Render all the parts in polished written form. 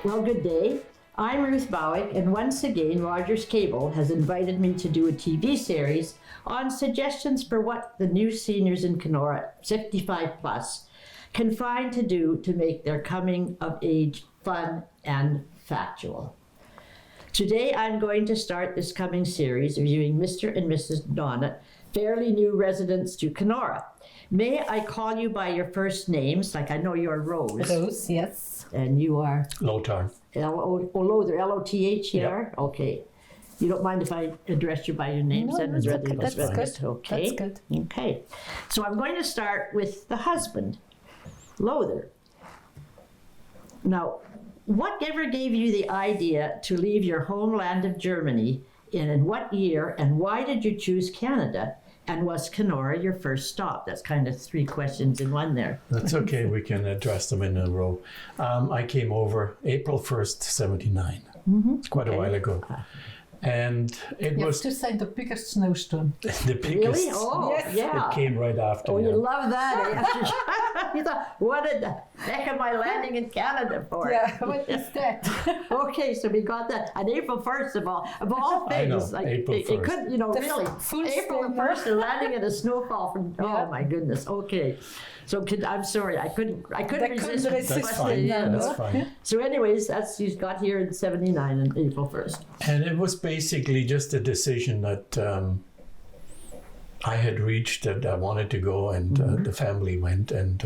Well, good day. I'm Ruth Bowick, and once again, Rogers Cable has invited me to do a TV series on suggestions for what the new seniors in Kenora, 55 plus, can find to do to make their coming of age fun and factual. Today, I'm going to start this coming series reviewing Mr. and Mrs. Donnet, fairly new residents to Kenora. May I call you by your first names? Like I know you're Rose. Rose, yes. And you are? Lothar. Lothar, L-O-T-H-E-R? Yep. Okay. You don't mind if I address you by your names? No, that's okay. That's good. Okay. That's good. Okay. So I'm going to start with the husband, Lothar. Now, whatever gave you the idea to leave your homeland of Germany, and in what year, and why did you choose Canada? And was Kenora your first stop? That's kind of three questions in one there. That's okay. We can address them in a row. I came over April 1st, 79. It's quite a while ago. And it You was have to say the biggest snowstorm. the biggest. Really? Oh, Yes. yeah. It came right after. Oh, yeah. you love that. Eh? You thought, what the heck am I landing in Canada for? Yeah, what is that? Okay, so we got that. On April 1st of all I know, things. Like, April it 1st. couldn't, you know, The really. full April storm. 1st and landing in a snowfall from, Yeah. oh my goodness. Okay. So I'm sorry, I couldn't couldn't resist. resist That's Must fine. have, That's fine. So anyways, you got here in 79 on April 1st. And it was basically just a decision that I had reached that I wanted to go, and the family went, and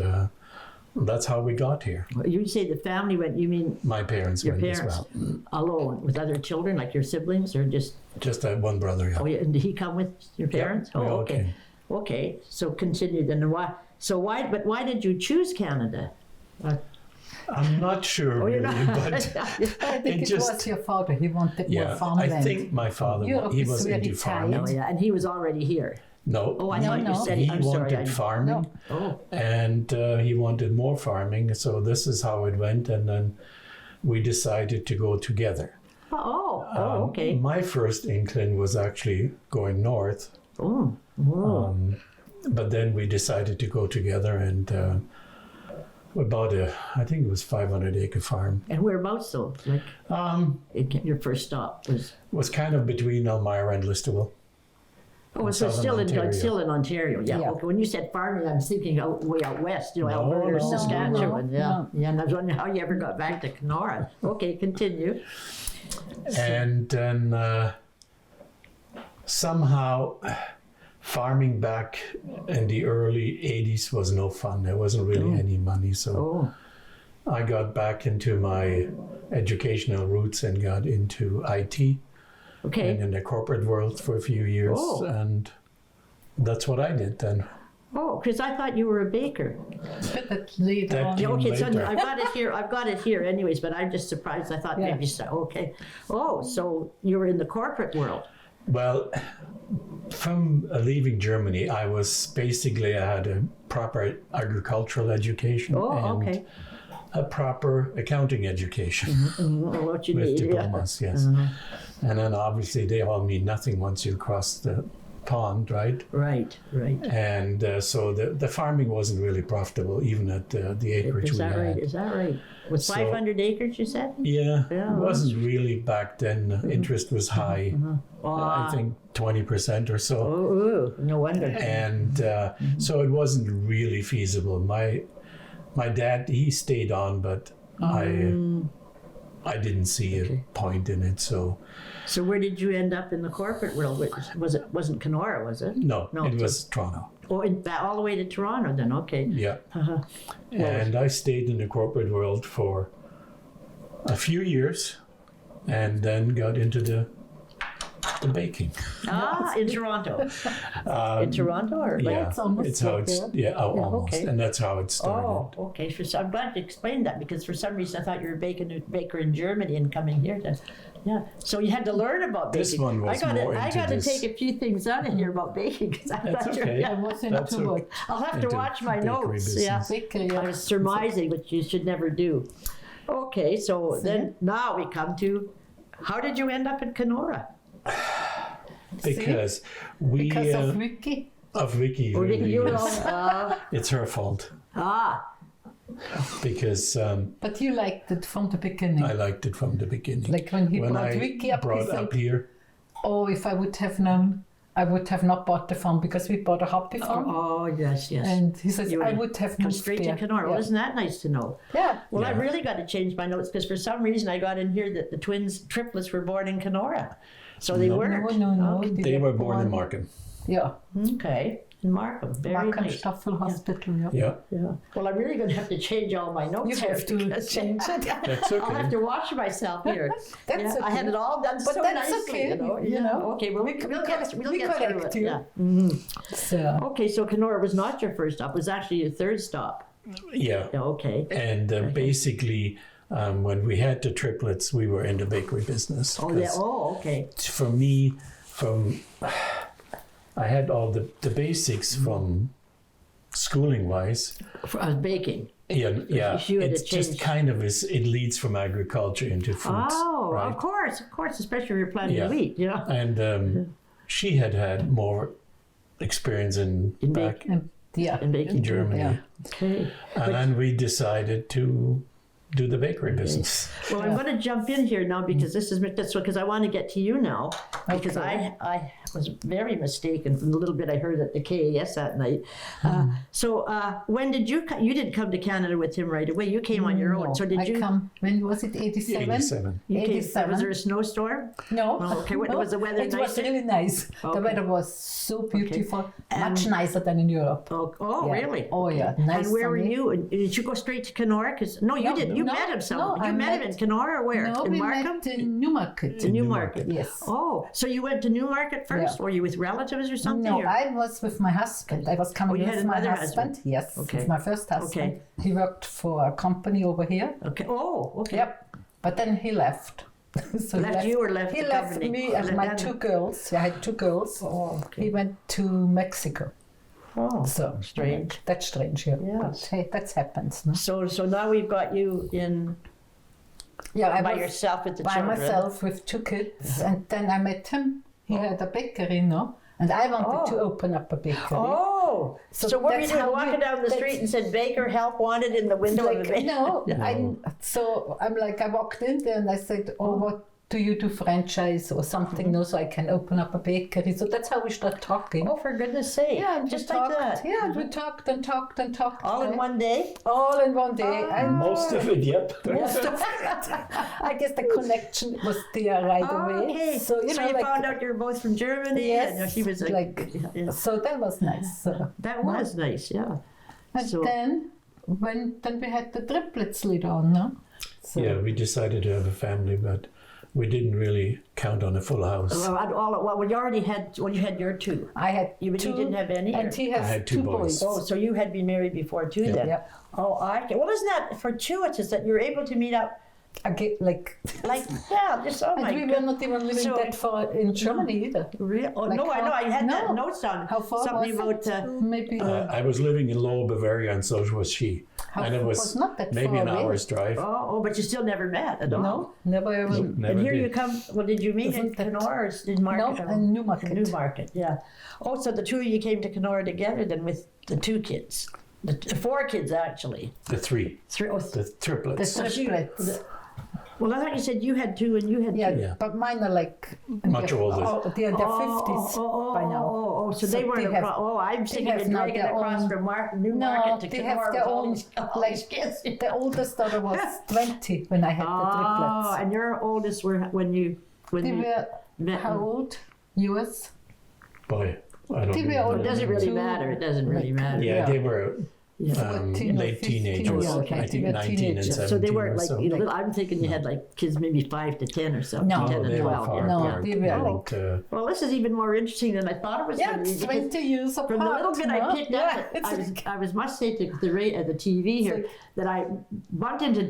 that's how we got here. You say the family went, you mean My parents your went parents as well. alone with other children, like your siblings, or just? Just one brother. Yeah. Oh, yeah. And did he come with your parents? we Oh, all okay. came. Okay. So continue then. Why did you choose Canada? I'm not sure Oh, you're really, not. but I think it just- was your father. He wanted more yeah, farmland. I think my father, Europe he is was very into tiny. Oh, farming. yeah. And he was already here. No, Oh, I thought no. you said he I'm sorry. wanted farming. Oh, And he wanted more farming, so this is how it went, and then we decided to go together. okay. My first inkling was actually going north, Oh, but then we decided to go together, and we bought I think it was 500-acre farm. and whereabouts though? Like your first stop Was kind of between Elmira and Listowel. Oh, so Southern still Ontario. still in Ontario. Yeah. Yeah. Okay. When you said farming, I'm thinking way out west. You know, No, Alberta or no, Saskatchewan. no, Yeah. no. Yeah. And I was wondering how you ever got back to Kenora. Okay, continue. And then somehow farming back in the early 80s was no fun. There wasn't really any money. So Oh. I got back into my educational roots and got into IT Okay. and in the corporate world for a few years. Oh. And that's what I did then. Oh, because I thought you were a baker. But that later That on. came- Okay, so later. I've got it here anyways, but I'm just surprised. I thought Yeah. maybe so. Okay. Oh, so you were in the corporate world. Well, from leaving Germany, I had a proper agricultural education Oh, and okay. a proper accounting education What you with need. Yeah. diplomas, yes. And then obviously they all mean nothing once you cross the pond, right? Right. And so the farming wasn't really profitable, even at the acreage Is we that had. right? Is that right? With So- 500 acres, you said? Yeah, Yeah, it wasn't really back then. Interest was high. I think 20% or so. Oh, no wonder. And so it wasn't really feasible. My dad, he stayed on, but I didn't see a point in it. So So where did you end up in the corporate world? Wasn't Kenora, was it? no, No, it so- was Toronto. Oh, all the way to Toronto then, okay. Yeah. Uh-huh. And I stayed in the corporate world for a few years and then got into the baking. In Toronto. In Toronto or like? Yeah, It's almost it's how like it's, that. almost. okay. And that's how it started. Oh, okay. So I'm glad you explained that because for some reason I thought you were a baker in Germany and coming here to, yeah. So you had to learn about baking. This one was more I into got to this. take a few things out of here about baking because I That's thought okay. yeah. I was That's into okay. it. I'll have to Into watch my bakery notes. Yeah. business. Baker, I yeah. was surmising, which you should never do. Okay, so then now we come to, how did you end up in Kenora? Because we Because of Vicky. of Vicky. Or did really, you yes. know? It's her fault. because But you liked it from the beginning. I liked it from the beginning. Like when he when brought I Vicky up, he brought said, up here, "Oh, if I would have known, I would have not bought the farm because we bought a hobby farm." Oh, yes, yes. And he says, You "I would would have Come moved straight there." to Kenora. Well, Yeah. isn't that nice to know? Yeah. Well, I Yeah. really got to change my notes because for some reason I got in here that the triplets were born in Kenora. So they No. weren't. No. Okay. they were born in Markham. Yeah. Okay. In Markham. Very Markham nice. Staffel Hospital. Yeah. Yeah, Yeah. Well, I'm really going to have to change all my notes. You here have to because- change it. that's I'll have okay. to watch myself here. That's Yeah, I okay. had it all done But so that's nicely, okay, you know. Okay, well, we we'll get through correct it. you. Yeah. So, Okay, so Kenora was not your first stop. It was actually your third stop. Yeah, Yeah, okay. and basically, when we had the triplets, we were in the bakery business. Oh, yeah. 'cause Oh, okay. For me, I had all the basics from schooling wise. For baking. Yeah, You had it's to just change. kind of it leads from agriculture into foods, Oh, right? of course, especially if you're planting Yeah. wheat, you know. And she had more experience in back and, yeah. In baking. in Germany, Yeah. Okay. and then we decided to do the bakery business. Well, I'm going to jump in here now because this is because I want to get to you now because Okay. I was very mistaken from the little bit I heard at the KAS that night. So when did you didn't come to Canada with him right away? You came on your own. No, So did I you? come, when was it, 87? 87. You came, 87. was there a snowstorm? No. Oh, okay. What- was the weather It was nicer? really nice. Okay. The weather was so beautiful, much nicer than in Europe. Oh, Yeah. really? Oh, yeah. Nice And where were sunny. you? Did you go straight to Kenora? Because no, you No, didn't. You no, met him somewhere. no, you I met him in met- Kenora or where? No, in we Markham? met in Newmarket. In Newmarket. Newmarket. Yes. Oh, so you went to Newmarket first? Yeah. Were you with relatives or something? No, or- I was with my husband. I was coming you had with my another husband. husband? Yes, Okay. with my first husband. Okay. He worked for a company over here. Okay. Oh, okay. Yep. But then he left. So Left you or left He the left company? me and Left my them? 2 girls. I had 2 girls. Oh, He okay. went to Mexico. Oh, So strange. That's strange, yeah. Yes. But hey, that happens. No? So now we've got you in Yeah, I by was yourself with the by children. myself with 2 kids, and then I met him. He had a bakery, no? And I wanted to open up a bakery. Oh, so, So what were you that's doing? how Walking we- down the that's- street and said "Baker help wanted" in the window of the Like, bakery? so I'm like, I walked in there and I said, "Oh, what do you do, franchise or something? No, so I can open up a bakery." So that's how we start talking. Oh, for goodness sake! Yeah, and just we like talked. that. Yeah, and we talked and talked and talked. All in right? one day. All in one day. And Most of it, yep. I guess the connection was there right away. Okay. So you know, you like, found out you were both from Germany. yes, And she was like, yeah. so that was nice. So. That was nice. Yeah. And So- then we had the triplets later on, no? So, Yeah, we decided to have a family, but we didn't really count on a full house. Well, you already had when you had your 2. I had You two, didn't have any. and or- he has I had two 2 boys. boys. Oh, so you had been married before too, then? Yep. Oh, well, isn't that fortuitous that you're able to meet up Again, like, just oh my and we were god. not even living So- that far in Germany either. Real? Oh, Like no, I how- know. I had that no. notes on How far something was about. it? Maybe I was living in Lower Bavaria, and so was she. how and it far was not that maybe far an away. hour's drive. Oh, but you still never met at all. No, never ever. Nope, never And here did. you come. Well, did you meet in Isn't that- Kenora or in Market? No, in Newmarket. Newmarket, yeah. Oh, so the 2 of you came to Kenora together then with the 2 kids, the 4 kids actually. The 3, 3. Oh, the triplets. The she- triplets. well, I thought you said you had 2 and you had Yeah, 2. Yeah. but mine are like Much older. Oh, they're 50s by now. So they weren't. have- I'm thinking of have now dragging their across own- from No, Newmarket to they Kenora have their with all own, these kids. The oldest daughter was 20 when I had the Oh, triplets. and your oldest were when They you were met. how old? Yours? Boy, I don't They were remember. older. It doesn't really Two, matter. It doesn't really like, matter. Yeah, Yeah. they were 14 or late 15. teenagers. Oh, okay. I They think were 19 and teenagers. 17 So they weren't or like so. you know. I'm thinking you had like kids maybe 5 to 10 or something. No, 10 No, to they were 12. far No, apart. they were And, like- Well, this is even more interesting than I thought it was Yeah, going to be. it's because 20 years apart. From the little bit I no? picked Yeah, up, it's I was must say to the TV here So- that I bumped into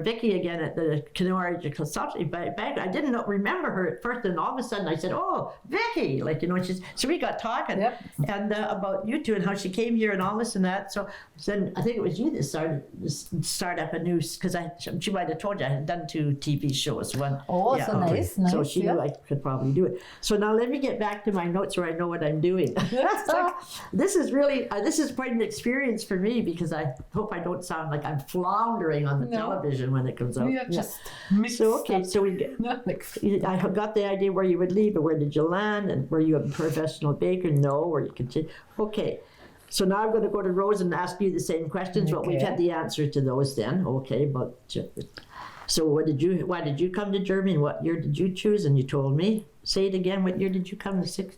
Vicky again at the Kenora Consulting Bank. I didn't remember her at first, and all of a sudden I said, "Oh, Vicky!" Like so we got talking Yep. and about you 2 and how she came here and all this and that. that. So then I think it was you that start up a new, because she might have told you I had done 2 TV shows. One. Oh, so nice, nice. So she knew I could probably do it. So now let me get back to my notes where I know what I'm doing. This is really, this is quite an experience for me, because I hope I don't sound like I'm floundering on the television when it comes out. We are just mixed So, okay, up. so I got the idea where you would leave, but where did you land? And were you a professional baker? No, or you continue. Okay, so now I'm going to go to Rose and ask you the same questions, but we've had the answer to those then. Okay, but so why did you come to Germany? What year did you choose? And you told me. Say it again. What year did you come to?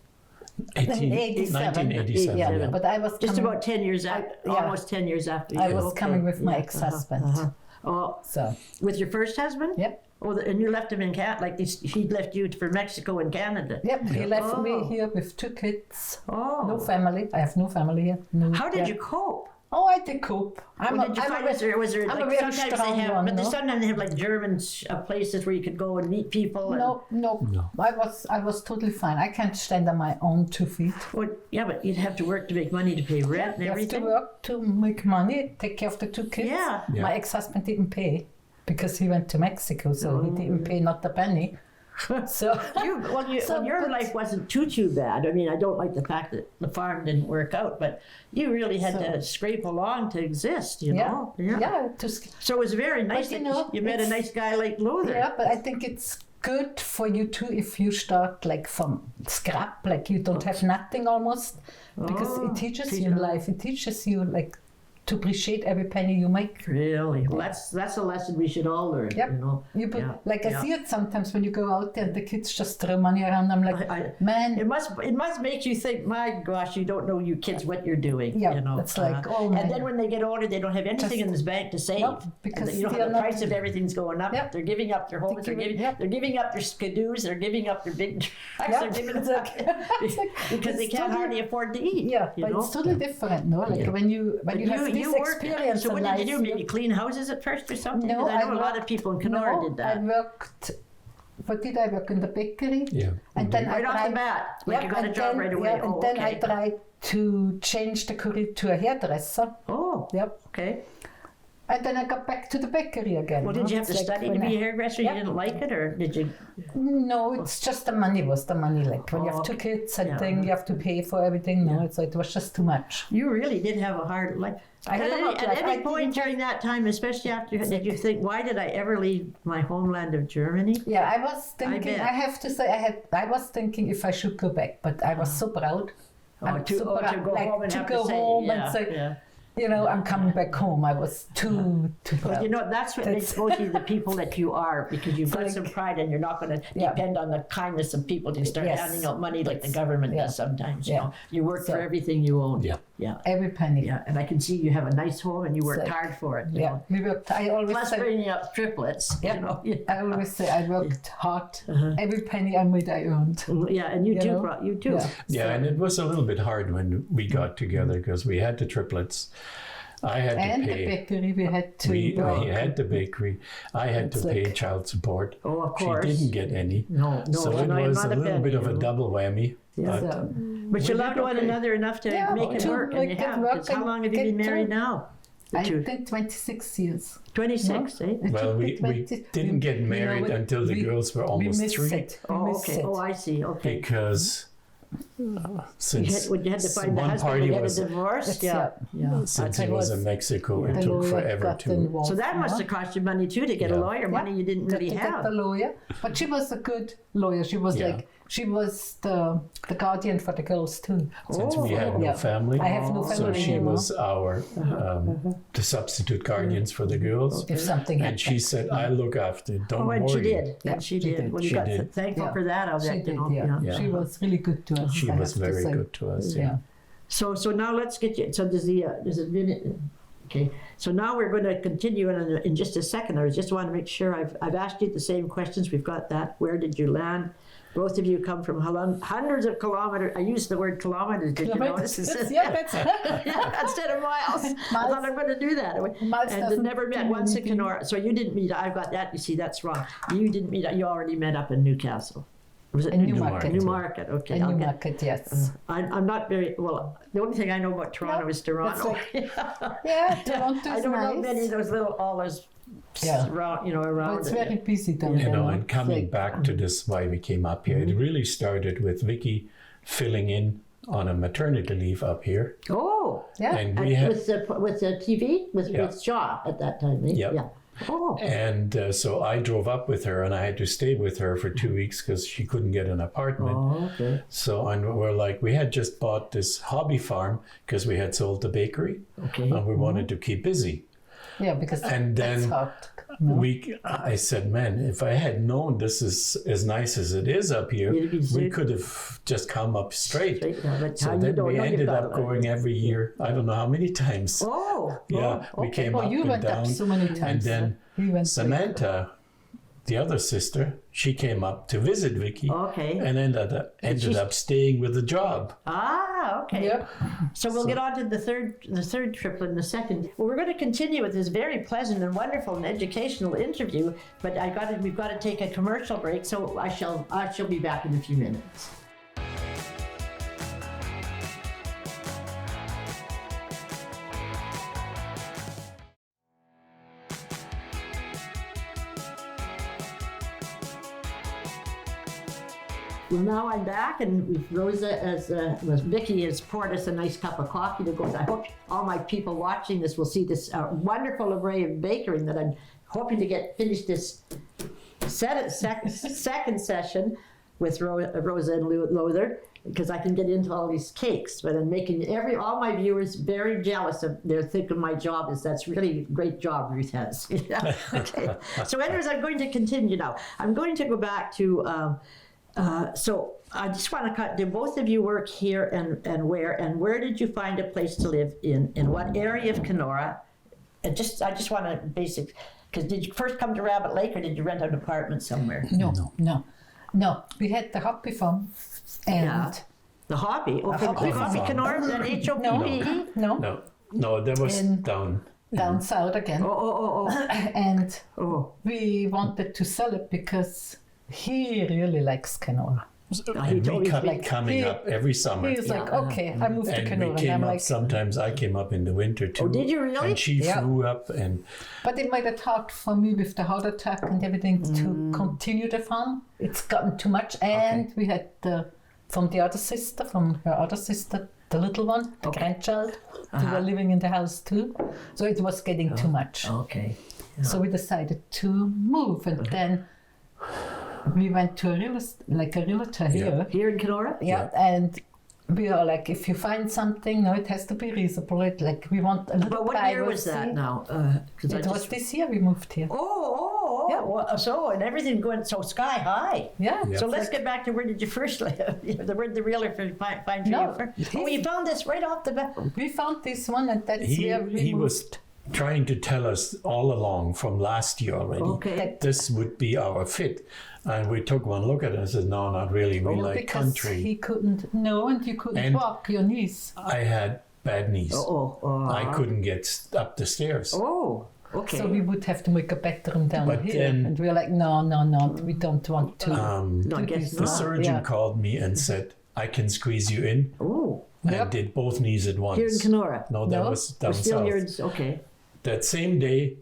1987. Yeah, but I was just about 10 years after, almost 10 years after you. I was coming with my ex-husband. Oh, so with your first husband? Yep. Oh, and you left him in Canada, like he left you for Mexico and Canada. Yep, he left me here with 2 kids. Oh. No family. I have no family here. No, How did you cope? Oh, I did cope. Was there I'm a like very sometimes they strong have, one, but no? sometimes they have like German places where you could go and meet people. And, No. I was totally fine. I can't stand on my own 2 feet. well, yeah, but you'd have to work to make money to pay rent and You have everything. to work to make money, take care of the 2 kids. Yeah. My ex-husband didn't pay because he went to Mexico, so he didn't pay not a penny. So Your life wasn't too bad. I mean, I don't like the fact that the farm didn't work out, but you really had to scrape along to exist, you know? Yeah. So it was very nice But, that you met a nice guy like Lothar. Yeah, but I think it's good for you too if you start like from scrap, like you don't have nothing almost, because it teaches you life. It teaches you like to appreciate every penny you make. Really? Well, that's a lesson we should all learn, Yep. you know? I see it sometimes when you go out there and the kids just throw money around. I'm like, man. It must make you think, my gosh, you don't know, you kids, what you're doing. Yeah, you know? it's like, oh my. And then when they get older, they don't have anything in this bank to save. Nope, because you know how the price of everything's going up. Yep. They're giving up their homes. They're giving up their skidoos. They're giving up their big trucks. They're giving up because they can't hardly afford to eat. Yeah, but it's totally different, no? Like when you have this experience. So what did you do? Maybe clean houses at first or something? No, I know a lot of people in Kenora did that. I worked. What did I work in the bakery? Yeah. And then right off the bat, like you got a job right away. Yeah, and then I tried to change the career to a hairdresser. Oh. Yep. Okay. And then I got back to the bakery again. Well, did you have to study to be a hairdresser? You didn't like it, or did you? No, it's just the money was the money. Like when you have 2 kids and then you have to pay for everything. No, it was just too much. You really did have a hard life. At any point during that time, especially after, did you think, why did I ever leave my homeland of Germany? Yeah, I was thinking. I have to say, I was thinking if I should go back, but I was so proud. To go home and have to say, you know, I'm coming back home. I was too proud. Well, you know, that's what makes both of you the people that you are, because you've got some pride and you're not going to depend on the kindness of people to start handing out money like the government does sometimes. You know, you work for everything you own. Yeah. Every penny. Yeah, and I can see you have a nice home and you worked hard for it. You know? We worked. I always Plus say, bringing up triplets. Yeah. You know? I always say I worked hard. Every penny I made, I earned. Yeah, and you too. You too. Yeah, and it was a little bit hard when we got together because we had the triplets. I had to pay. The bakery, we had to. We had the bakery. I had to pay child support. Oh, of course. She didn't get any. No. So it was a little bit of a double whammy. Yeah. But you loved one another enough to make it work, and you have. Because how long have you been married now? I think 26 years. 26, eh? Well, we didn't get married until the girls were almost 3. Oh, okay. Oh, I see. Okay. Because since you had to find the one husband party to get was a divorce. since he was in Mexico, it took forever to. So that must have cost you money too to get a lawyer. Money you didn't really have. To get the lawyer, but she was a good lawyer. She was she was the guardian for the girls too. Since we had no family, I have no family. So she was our the substitute guardians for the girls. If something happened. And she said, "I look after it. Don't worry." And she did. And she did. Well, you got thankful for that. She did. She was really good to us. She was very good to us. Yeah. So now let's get you. So does it minute? Okay. So now we're going to continue in just a second. I just want to make sure I've asked you the same questions. We've got that. Where did you land? Both of you come from hundreds of kilometers. I used the word kilometers. Did you notice? Instead of miles. I thought I'm going to do that. And never met once in Kenora. So you didn't meet. I've got that. You see, that's wrong. You didn't meet. You already met up in Newcastle. Was it In Newmarket. Newmarket, okay. In I'll get- Newmarket, yes. I'm not very well. The only thing I know about Toronto No, is Toronto. Yeah, Toronto I is don't know nice. many of those little all those Yeah. around, Well, around it's it. very busy down there. And coming Like, back to this, why we came up here, it really started with Vicky filling in on a maternity leave up here. Oh, yeah. And we had, with the TV Yeah. with Shaw at that time. Eh? Yep. Yeah. Oh, and so I drove up with her and I had to stay with her for 2 weeks because she couldn't get an apartment. oh, okay. So and we're like, we had just bought this hobby farm because we had sold the bakery Okay. and we wanted to keep busy. Yeah, because And that's then hard. No? I said, man, if I had known this is as nice as it is up here, You'd be we sick. could have just come up straight. Straight down, but how So you then don't we know you've ended got up it. going every year. I don't know how many times. Oh, Yeah, oh, we okay. came Oh, up you and went down. up so many times. And then we went Samantha, the other sister, she came up to visit Vicky Okay. and ended up staying with the job. Ah, okay. Yep. So we'll get on to the third triplet in a second. Well, we're going to continue with this very pleasant and wonderful and educational interview, but we've got to take a commercial break, so I shall be back in a few minutes. Well, now I'm back, and with Rosa Vicky has poured us a nice cup of coffee to go. I hope all my people watching this will see this wonderful array of baking that I'm hoping to get finished this second session with Rosa and Lothar, because I can get into all these cakes. But I'm making all my viewers very jealous of their thinking my job is. That's really a great job Ruth has. Okay. So anyways, I'm going to continue now. I'm going to go back to. So I just want to cut. Did both of you work here and where did you find a place to live in what area of Kenora? I just want to basic, because did you first come to Rabbit Lake or did you rent an apartment somewhere? No. We had the hobby farm and Yeah. The hobby. Oh, hobby Coffee farm. Kenora, is that HOPPE? No, that was down. down south again. Oh. And Oh. we wanted to sell it because he really likes Kenora. And told we me, kept like, coming he- up every summer. He was like, okay, I moved to And Kenora. we And came I'm up like, sometimes. I came up in the winter too. Oh, did you really? And she Yeah. flew up and but it made it hard for me with the heart attack and everything to continue the farm. It's gotten too much. And we had from her other sister, the little one, the grandchild, they were living in the house too. So it was getting too much. Okay. So we decided to move, and then we went to a realtor here. Here in Kenora? Yeah, and we are like, if you find something, no, it has to be reasonable. Like we want a little But what year was that privacy. now? It was this year we moved here. Oh. Yeah. Well, so, and everything going so sky high. Yeah. Yeah. So let's get back to where did you first live? Where did the realtor find you No. first? Oh, you found this right off the bat. We found this one, and that's where we he moved. was trying to tell us all along from last year already Okay. That- this would be our fit. And we took one look at it and said, no, not really. We like because country. he couldn't. No, and you couldn't And- walk your knees. I had bad knees. I couldn't get up the stairs. Oh, okay. So we would have to make a bedroom down But here, then- and we were like, no, we don't want to. no, I do guess this. The not. surgeon Yeah. called me and said, I can squeeze you in. Oh, And Yep. did both knees at once. here in Kenora. No, that No, was We're down still south. here in, okay. That same day,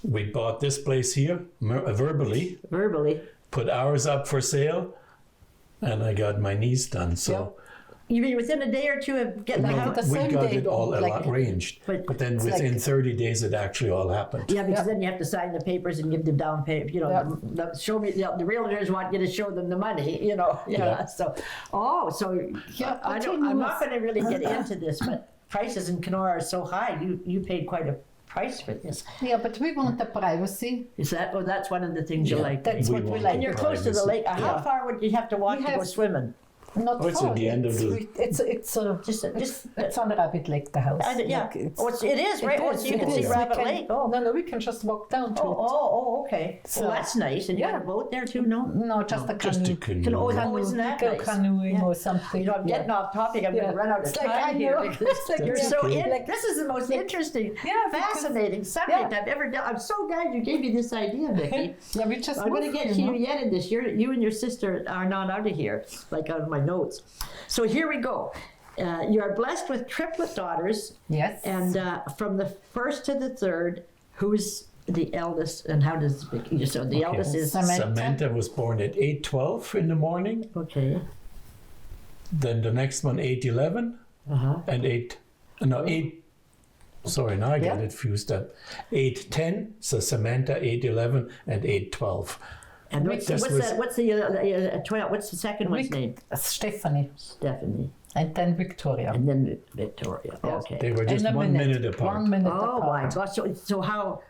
we bought this place here verbally, Verbally. put ours up for sale, and I got my knees done. So You mean within a day or two of getting the Like house? the we same got day, it all like- arranged. But then it's within like- 30 days, it actually all happened. Yeah, because Yeah. then you have to sign the papers and give them down payment. You know, Yeah. show me. The realtors want you to show them the money. You know. Yeah. Yeah. So, Yeah, I but don't. he I'm knows. not going to really get into this, but prices in Kenora are so high. You paid quite a price for this. Yeah, but we want the privacy. Is that? Oh, that's one of the things you Yeah. like. That's We what we want like. And you're close to the privacy. lake. How Yeah. far would you have to walk We to go have- swimming? Not Oh, it's far. at the end of the- It's it's on Rabbit Lake, the house. Yeah. Like, it's- Oh, it is, right? Oh, so you can it see is. Rabbit We can- Lake. Oh. No, we can just walk down to it. Okay. So- Well, that's nice. And you got a boat there too, no? No, just a Just canoe. a canoe. Isn't that Go nice? canoeing Yeah. or something. You know, I'm getting off topic. I'm going to run out of It's like, time I here. know. Because It's like you're That's so okay. in. This is the most interesting, because- fascinating subject Yeah. I've ever done. I'm so glad you gave me this idea, Vicki. Yeah, we just I'm going to moved, get to you know. yet in this. You and your sister are not out of here, like out of my notes. So here we go. You are blessed with triplet daughters, Yes. and from the first to the third, who's the eldest, and how does Vicki? So the eldest is Samantha was born at 8:12 in the morning. okay. Then the next one 8:11 and 8. Sorry, now I get Yeah. it fused up. 8:10. So Samantha 8:11 and 8:12. And what's This the was- 12? What's the second one's name? Stephanie. Stephanie, And then Victoria. and then Victoria. Okay. They were just In a 1 minute apart. 1 minute Oh my apart. gosh! So how?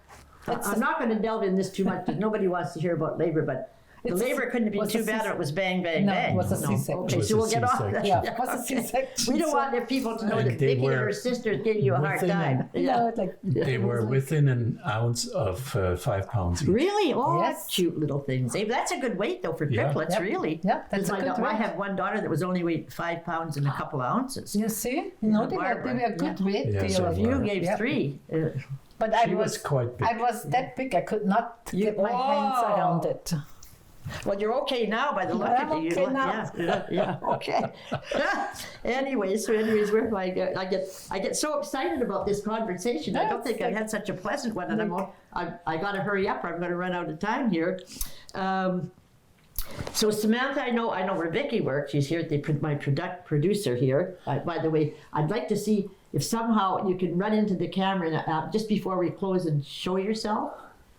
It's I'm not going to delve in this too much because nobody wants to hear about labor. But the It's- labor couldn't have been was too a bad, or it was bang, bang, No, bang. it was a C-section. Okay, It was so a we'll get off C-section. that. Yeah, it was a Okay. C-section. We don't so- want the people to know And that they Vicki and were her sisters gave you a hard within time. You know, like, They were within an ounce of 5 pounds each. Really? Oh, Yes. cute little things. That's a good weight though for Yeah. triplets, Yep. really. Yeah, that's a I good I weight. have one daughter that was only weighed 5 pounds and a couple of ounces. You see? No, they were good weight. Yeah, they so were- you You gave Yeah. 3. But I She was quite big. I was that big, I could not get my hands Oh. around it. Well, you're okay now by the look I'm of you. okay now. Yeah, okay. anyways, where I get so excited about this conversation. I don't think I've had such a pleasant one, and I got to hurry up, or I'm going to run out of time here. So Samantha, I know where Vicki works. She's here, my producer here. By the way, I'd like to see if somehow you can run into the camera just before we close and show yourself.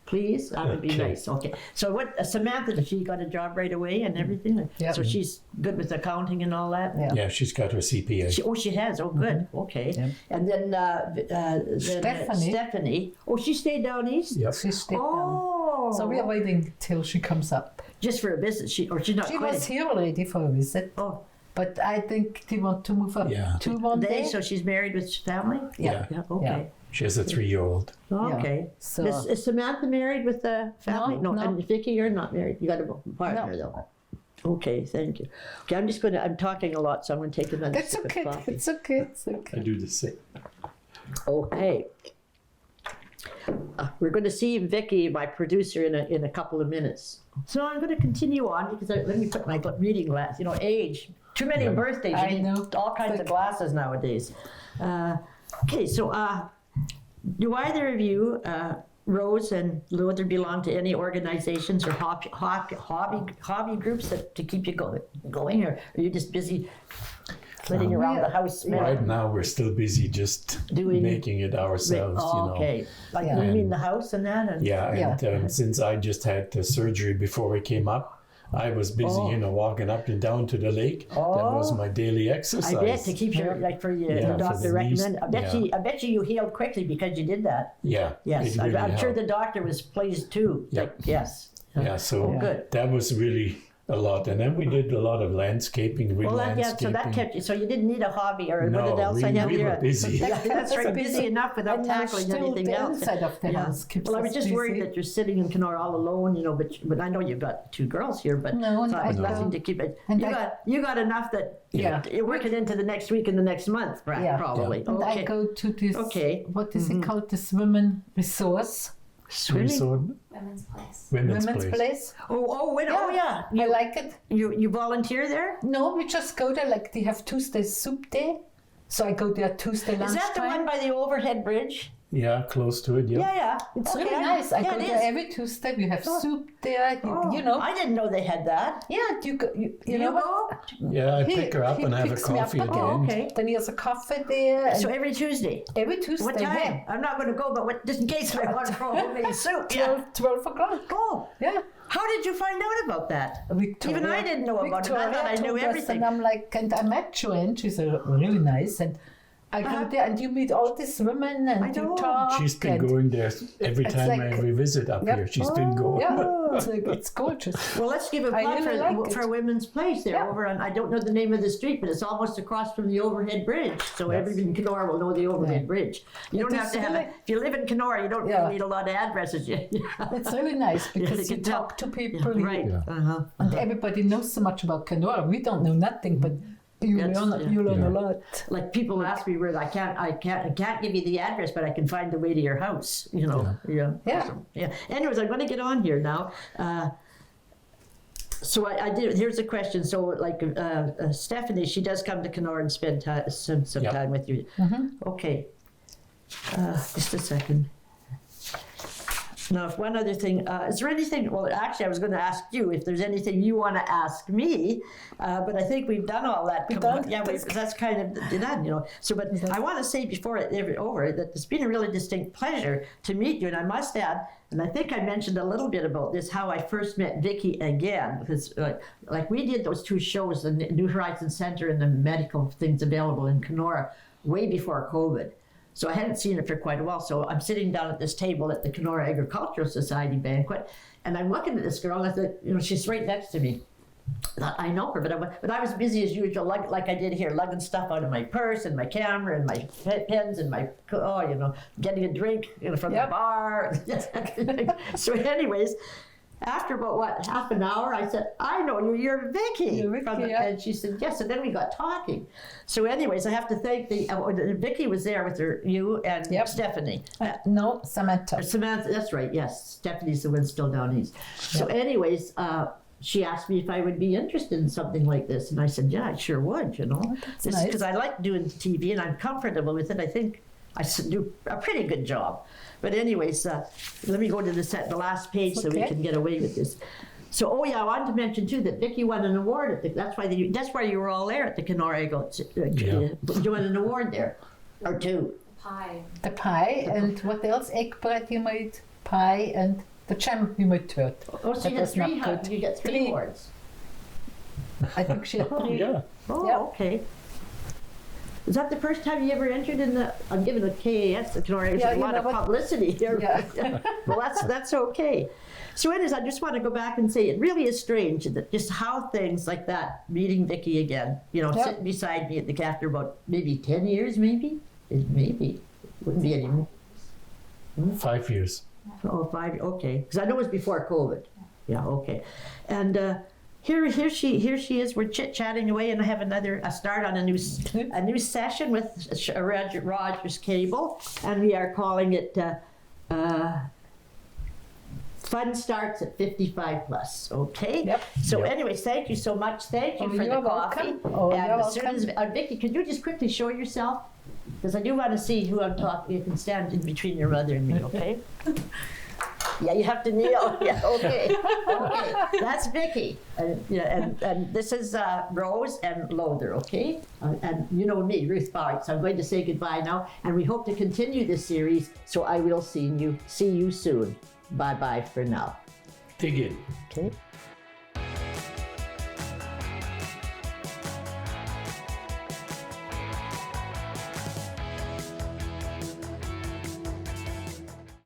Please, that would be Okay. nice. Okay. So what, Samantha, she got a job right away and everything? Yeah. So she's good with accounting and all that? Yeah. Yeah, she's got her CPA. She has. Oh, good. Okay. Yeah. And then, Stephanie. Oh, she stayed down east? Yep. She stayed down. Oh. So we are waiting till she comes up. Just for a visit. She's not She quitting. was here already for a visit, Oh, but I think they want to move up Yeah. to one day. so she's married with family? Yeah. Yeah, okay. She has a 3-year-old. Okay. So- Is Samantha married with the family? No. And Vicki, you're not married. You got a partner though. Okay, thank you. Okay, I'm talking a lot, so I'm going to take another That's sip okay. of coffee. It's okay. It's okay. I do the same. Okay. We're going to see Vicki, my producer, in a couple of minutes. So I'm going to continue on because let me put my reading glass. Age. Too many Yeah. birthdays. You I need know. all kinds of glasses nowadays. Okay, so do either of you, Rose and Luther, belong to any organizations or hobby groups to keep you going, or are you just busy flitting around the house? Right now, we're still busy just Doing- making it ourselves, Okay, like Yeah. you mean the house and that? And Yeah, and since I just had the surgery before we came up, I was busy, walking up and down to the lake. That was my daily exercise. I bet to keep your Yeah, the doctor for the knees, recommended. I bet you healed quickly because you did that. Yeah. Yes, it really I'm sure the helped. doctor was pleased too. Yeah. Like, yes. Yeah, so good. that was really a lot. And then we did a lot of landscaping, Well, so landscaping. that kept you. So you didn't need a hobby or No, what else I have we here. were busy. That's right, busy enough without And now tackling still anything the else. inside of the house keeps Well, I was us just worried busy. that you're sitting in Kenora all alone, but I know you've got 2 girls here, but No, so I was no. nothing to keep it. And You got enough that Yeah. you're working into the next week and the next month, probably. And I Okay. go to this, Okay. what is it called, this women resource, Swimming? Resort, Women's place. women's women's place. place. Oh, yeah. I like it. You volunteer there? No, we just go there, like they have Tuesday soup day. So I go there Tuesday Is lunchtime. that the one by the overhead bridge? Yeah, close to it, Yeah. It's Okay, really nice. I yeah, go it there is. every Tuesday. We have soup there. Oh, You know. I didn't know they had that. Yeah, you go. You know You what? go? Yeah, I He- pick her up he and have a picks me up coffee at the again. Oh, end. okay. Then he has a coffee there. And So every Tuesday. every Tuesday. What time? Yeah. I'm not going to go, but just in case I want to throw homemade soup. Yeah. 12 o'clock. Oh, Yeah. how did you find out about that? Victoria, Even I didn't know about it. I thought I knew told us, everything. And I'm like, and I met Joanne. She's really nice. And I go there and you meet all these women and I know. you talk. She's been and going there every It's time like- we visit up Yep. here. She's been going. Yeah, it's gorgeous. Well, let's give a I plug really like for it. Women's Place there Yeah. over on, I don't know the name of the street, but it's almost across from the overhead bridge. So Yes. everybody in Kenora will know the overhead Yeah. bridge. You don't It have is to have really- if you live in Kenora, you don't Yeah. really need a lot of addresses. It's really nice because you you can tell. talk to people here. Right. Yeah. Uh-huh. And everybody knows so much about Kenora. We don't know nothing, but you Yes, learn, yeah. you learn Yeah. a lot. Like people ask me where I can't give you the address, but I can find the way to your house. You know. Yeah. Yeah. So, yeah. Anyways, I'm going to get on here now. So I did. Here's a question. So like Stephanie, she does come to Kenora and spend some Yep. time with you. Okay. Just a second. Now, if one other thing, is there anything? Well, actually, I was going to ask you if there's anything you want to ask me, but I think we've done all that. done? Yeah, that's kind of done, you know. So, but I want to say before over that it's been a really distinct pleasure to meet you, and I must add, and I think I mentioned a little bit about this, how I first met Vicki again, because like we did those two shows, the New Horizons Center and the medical things available in Kenora, way before COVID. So I hadn't seen her for quite a while. So I'm sitting down at this table at the Kenora Agricultural Society banquet, and I'm looking at this girl, and I thought, you know, she's right next to me. I know her, but I was busy as usual, like I did here, lugging stuff out of my purse and my camera and my pens and my, you know, getting a drink, you know, from the bar. So anyways, after about half an hour, I said, I know you, you're Vicki. You're Vicki, yeah. And she said, yes, and then we got talking. So anyways, I have to thank Vicki was there with you and Stephanie. No, Samantha. Samantha, that's right, yes. Stephanie's the one still down east. So anyways, she asked me if I would be interested in something like this. And I said, yeah, I sure would, you know. nice. Because I like doing TV and I'm comfortable with it. I think I do a pretty good job. But anyways, let me go to the last page so we can get away with this. So, I wanted to mention too that Vicki won an award at that's why you were all there at the Kenora you won an award there, or two. The pie, and what else? Egg bread you made, pie, and the jam you made too. Oh, so you get three awards. I think she had Oh, three. yeah. Oh, Yeah. okay. Is that the first time you ever entered in the? I'm giving the KAS, the Kenora, Yeah, a you lot know of what? publicity here. Yeah. Well, that's okay. So anyways, I just want to go back and say it really is strange that just how things like that, meeting Vicki again, you know, sitting beside me at the after about maybe 10 years, maybe wouldn't be any more. 5 years. Oh, 5. Okay, because I know it was before COVID. Yeah. Okay, and. Here she is. We're chit-chatting away, and I have a start on a new session with Rogers Cable, and we are calling it Fun Starts at 55 Plus. Okay. Yep. So, Yep. anyways, thank you so much. Thank you for the you're coffee. welcome. Oh, and you're as soon as welcome. Vicki, could you just quickly show yourself? Because I do want to see who I'm talking. You can stand in between your mother and me. Okay. Yeah, you have to kneel. Yeah, okay. Okay, that's Vicki. And this is Rose and Lothar, okay? And you know me, Ruth Bowers. So I'm going to say goodbye now, and we hope to continue this series, so I will see you soon. Bye-bye for now. Dig in. Okay?